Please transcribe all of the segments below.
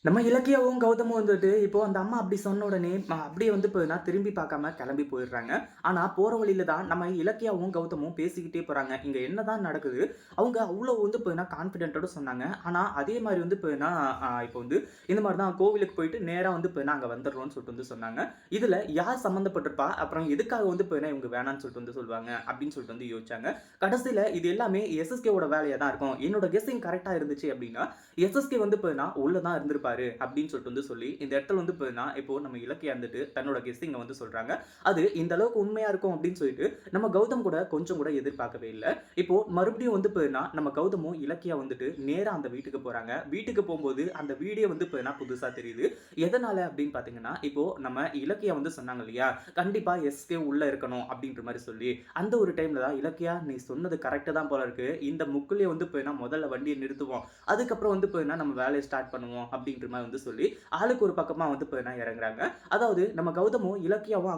நம்ம இலக்கியாவும், கௌதமும் வந்துட்டு இப்போ அந்த அம்மா அப்படி சொன்ன உடனே அப்படியே வந்து இப்ப நான் திரும்பி பார்க்காம கிளம்பி போயிடுறாங்க. ஆனா போற வழியில தான் நம்ம இலக்கியாவும், கௌதமும் பேசிக்கிட்டே போறாங்க. இங்க என்னதான் நடக்குது? அவங்க அவ்ளோ வந்து இப்ப கான்ஃபிடென்ட்டோட சொன்னாங்க. ஆனா அதே மாரி வந்து இப்போ வந்து இந்த மாரி தான் கோவிலுக்கு போயிட்டு நேரா வந்து அங்க வந்துடுறோம்னு சொல்லிட்டு வந்து சொன்னாங்க. இதுல யார் சம்மந்தப்பட்டிருப்பா? அப்புறம் எதுக்காக வந்து இவங்க வேணான்னு சொல்லிட்டு வந்து சொல்லுவாங்க? அப்படின்னு சொல்லிட்டு வந்து யோசிச்சாங்க. கடைசியில இது எல்லாமே எஸ்எஸ்கேவோட வேலையா தான் இருக்கும். என்னோட கெஸ்ஸிங் கரெக்ட்டா இருந்துச்சு அப்படின்னா, எஸ்எஸ்கே வந்து உள்ள தான் இருந்திருப்பாரு அப்படின்னு சொல்லிட்டு வந்து சொல்லி இந்த இடத்துல வந்து இப்போ நம்ம இலக்கியா இருந்துட்டு தன்னோட கெஸ்ஸிங்க வந்து சொல்றாங்க. அது இந்த அளவுக்கு உண்மையா இருக்கும் அப்படின்னு சொல்லிட்டு நம்ம கௌதம் கூட கொஞ்சம் கூட எதிர்பார்க்கவே இல்ல. இப்போ மறுபடியும் வந்து நம்ம கௌதமும் இலக்கியா வந்துட்டு நேரா அந்த வீட்டுக்கு போறாங்க. வீட்டுக்கு போகும்போது அந்த வீடே வந்து புதுசா தெரியுது. எதனால அப்படின்னு பார்த்தீங்கன்னா, இப்போ நம்ம இலக்கியா வந்து சொன்னாங்க இல்லையா? கண்டிப்பா எஸ்கே உள்ள இருக்கணும் அப்படின்ற மாரி சொல்லி, அந்த ஒரு டைம்ல தான் இலக்கியா நீ சொன்னது கரெக்ட் தான் போல இருக்கு. இந்த முக்குலயே வந்து முதல்ல வண்டிய நிறுத்துவோம். அதுக்கப்புறம் வந்து நம்ம வேலைய ஸ்டார்ட் பண்ணுவோம் அப்படின்ற மாரி வந்து சொல்லி, ஆளுக்கு ஒரு பக்கமா வந்து இறங்குறாங்க. அதாவது நம்ம கௌதமும், இலக்கியாவும்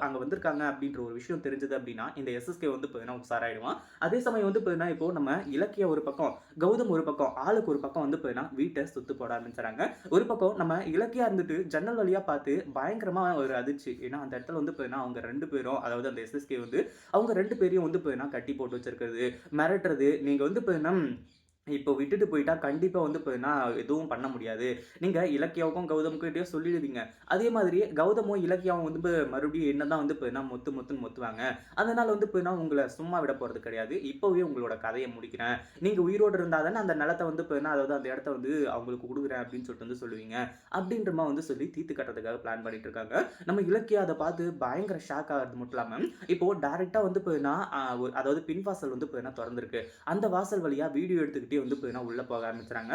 அங்க வந்திருக்காங்க அப்படின்ற ஒரு விஷயம் தெரிஞ்சது அப்படின்னா, இந்த எஸ்எஸ்கே வந்து உஷாராயிடுவான். அதே சமயம் வந்து இப்போ நம்ம இலக்கியா ஒரு பக்கம், கௌதம் ஒரு பக்கம், ஆளுக்கு ஒரு பக்கம் வந்து வீட்ட சுத்து போட ஆரம்பிச்சுறாங்க. ஒரு பக்கம் நம்ம இலக்கியா இருந்துட்டு ஜன்னல் வழியா பார்த்து பயங்கரமா ஒரு அதிர்ச்சி. ஏன்னா அந்த இடத்துல வந்து அவங்க 2 பேரும், அதாவது அந்த எஸ்எஸ்கே வந்து அவங்க 2 பேரையும் வந்து கட்டி போட்டு வச்சிருக்கிறது, மிரட்டுறது, நீங்க வந்து இப்போ விட்டுட்டு போயிட்டா கண்டிப்பா வந்து எதுவும் பண்ண முடியாது. நீங்க இலக்கியாவுக்கும், கௌதம்கிட்டயும் சொல்லிடுவீங்க. அதே மாதிரி கௌதமும், இலக்கியாவும் வந்து மறுபடியும் என்னதான் வந்து மொத்து மொத்துன்னு மொத்துவாங்க. அதனால வந்து உங்கள சும்மா விட போறது கிடையாது. இப்பவே உங்களோட கதைய முடிக்கிறேன். நீங்க உயிரோட இருந்தா தானே அந்த நிலத்த வந்து அதாவது அந்த இடத்த வந்து அவங்களுக்கு குடுக்குறேன் அப்படின்னு சொல்லிட்டு வந்து சொல்லுவீங்க. அப்படின்ற மாரி வந்து சொல்லி தீர்த்து கட்டுறதுக்காக பிளான் பண்ணிட்டு இருக்காங்க. நம்ம இலக்கியா அத பார்த்து பயங்கர ஷாக் ஆகுறது மட்டும் இல்லாம, இப்போ டைரக்ட்டா வந்து அதாவது பின்வாசல் வந்து தொறந்திருக்கு. அந்த வாசல் வழியா வீடியோ எடுத்துக்கிட்டே வந்து உள்ள போக ஆரம்பிச்சுறாங்க.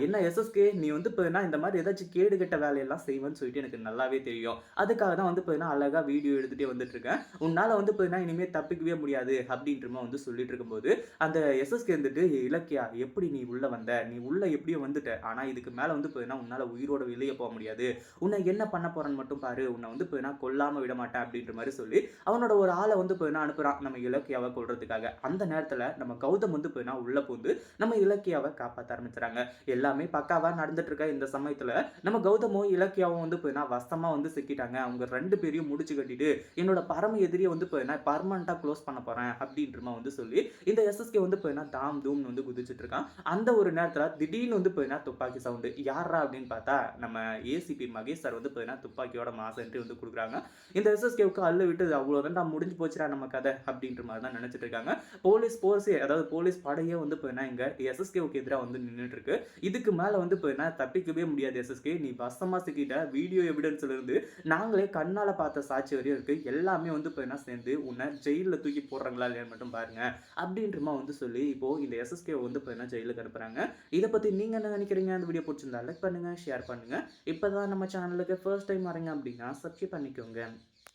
என்ன எஸ்எஸ்கே நீ வந்து இந்த மாதிரி ஏதாச்சும் கேடு கெட்ட வேலையெல்லாம் செய்வேன்னு சொல்லிட்டு எனக்கு நல்லாவே தெரியும். அதுக்காக தான் வந்து அழகா வீடியோ எடுத்துட்டே வந்துட்டு இருக்கேன். உன்னால வந்து இனிமே தப்பிக்கவே முடியாது அப்படின்ற மாரி வந்து சொல்லிட்டு இருக்கும்போது, அந்த எஸ்எஸ்கே இருந்துட்டு இலக்கியா எப்படி நீ உள்ள வந்த? நீ உள்ள எப்படியோ வந்துட்ட. ஆனா இதுக்கு மேல வந்து உன்னால உயிரோட வெளிய போ முடியாது. உன்னை என்ன பண்ண போறேன்னு மட்டும் பாரு. உன்னை வந்து கொல்லாம விட மாட்டேன் அப்படின்ற மாரி சொல்லி, அவனோட ஒரு ஆள வந்து அனுப்புறான் நம்ம இலக்கியாவ கொல்றதுக்காக. அந்த நேரத்துல நம்ம கௌதம் வந்து உள்ள பூந்து நம்ம இலக்கியாவ காப்பாத்த ஆரம்பிச்சுறாங்க. எல்லாமே பக்காவா நடந்துட்டு இருக்க இந்த சமயத்துல நம்ம கௌதமும், இலக்கியாவும் வந்து வசமா வந்து சிக்கிட்டாங்க. அவங்க 2 பேரையும் முடிச்சு கட்டிட்டு, என்னோட பரம எதிரிய வந்து பெர்மனன்ட்டா குளோஸ் பண்ண போறேன் அப்படின்ற மாரி வந்து சொல்லி, இந்த எஸ்எஸ்கே வந்து தாம் தூம்னு வந்து குதிச்சுட்டு இருக்கான். அந்த ஒரு நேரத்துல திடீர்னு வந்து துப்பாக்கி சவுண்டு. யார்ரா அப்படின்னு பார்த்தா, நம்ம ஏசிபி மகேஷ் சார் வந்து துப்பாக்கியோட மாஸ் என்ட்ரி வந்து குடுக்குறாங்க. இந்த எஸ்எஸ்கேவுக்கு அல்ல விட்டது அவ்வளோதான்டா முடிஞ்சு போச்சுடா நம்ம கதை அப்படின்ற மாரி தான் நினைச்சிட்டு இருக்காங்க. போலீஸ் ஃபோர்ஸே அதாவது போலீஸ் படையே வந்து இங்க எஸ்எஸ்கேவுக்கு எதிரா வந்து நின்னுட்டு இருக்கு. இதுக்கு மேல வந்து தப்பிக்கவே முடியாது எஸ்எஸ்கே. நீ வசமா சிக்கிட்ட. வீடியோ எவிடன்ஸ்ல இருந்து நாங்களே கண்ணால பார்த்த சாட்சி வரையும் இருக்கு. எல்லாமே வந்து சேர்ந்து உன்னை ஜெயில்ல தூக்கி போடுறாங்களா இல்லையான்னு மட்டும் பாருங்க. அப்படின்ற மாரி வந்து சொல்லி இப்போ இந்த எஸ்எஸ்கே வந்து ஜெயிலுக்கு அனுப்புறாங்க. இத பத்தி நீங்க என்ன நினைக்கிறீங்க? அந்த வீடியோ புடிச்சிருந்தா லைக் பண்ணுங்க, ஷேர் பண்ணுங்க. இப்பதான் நம்ம சேனலுக்கு ஃபர்ஸ்ட் டைம் வரீங்க அப்படின்னா சப்ஸ்கிரைப் பண்ணிக்கோங்க.